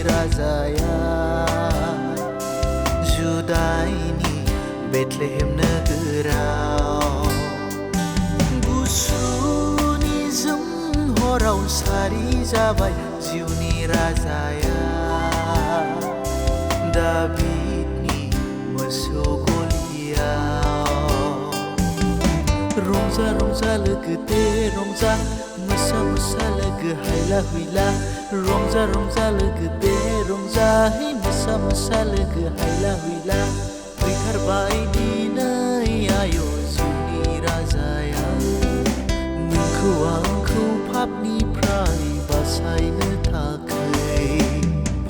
राजाया जुदाइनि बेथलेहेम नोगोराव गुसुनि जोंहराव सारि जाबाय जिउनि राजाया दाबिदनि मोसौ गलियाव रंजा रंजा लोगो दे रंजा मोसा मोसा लोगो हायला हुइला रंजा रंजा लोगो दे रंजा है मोसा मोसा लोगो हायला हुइला फैथारबाय दिनै आय' जिउनि राजाया नोंखौ आंखौ पापनिफ्राय बासायनो थाखाय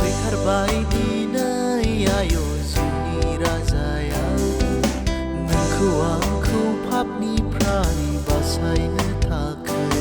फैथारबाय दिनै आय' जिउनि राजाया नोंखौ आंखौ पापनिफ्राय बासायनो थाखाय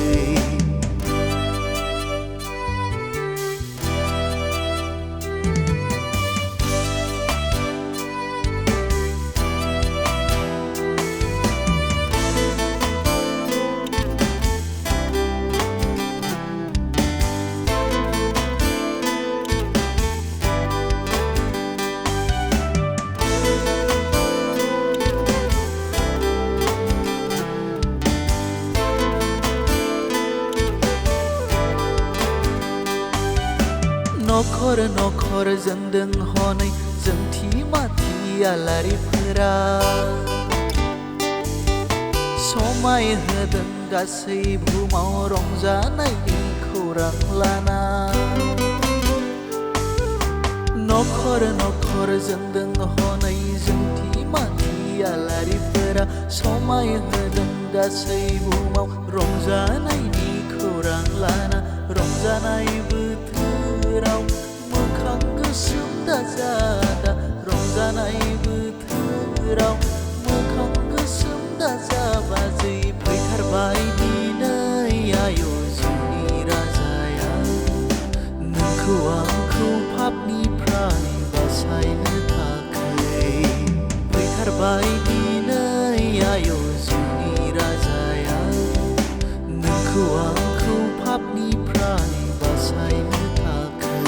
नखर नखर जोंदों हनै जोंथि माथि आलारिफोरा समाय होदों गासै बुहुमाव रंजानायनि खौरां लाना नखर नखर जोंदों हनै जोंथि माथि आलारिफोरा समाय होदों गासै बुहुमाव रंजानायनि खौरां लाना रंजानाय बोथोराव मोखां गोसोम दाजादा रंजानाय बोथोराव मोखां गोसोम दाजाबाजै फैथारबाय दिनै आय' जिउनि राजाया नोंखौ आंखौ पापनिफ्राय बासायनो थाखाय फैथारबाय दिनै आय' जिउनि राजाया नोंखौ आंखौ पापनिफ्राय बासायनो थाखाय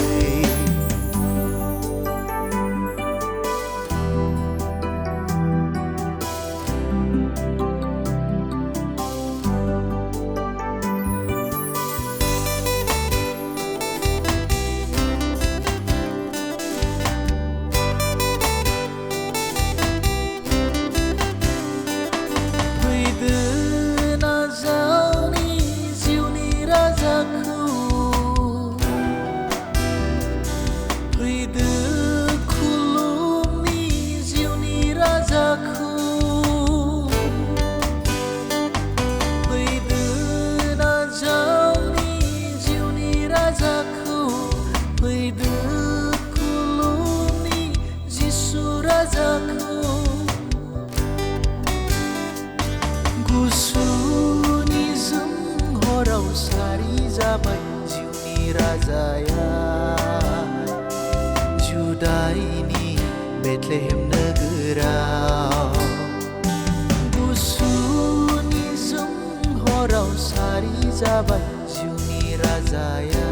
गुसुनि जोंहराव सारि जाबाय जिउनि राजाया जुदाइनि बेथलेहेम नोगोराव गुसुनि जोंहराव सारि जाबाय जिउनि राजाया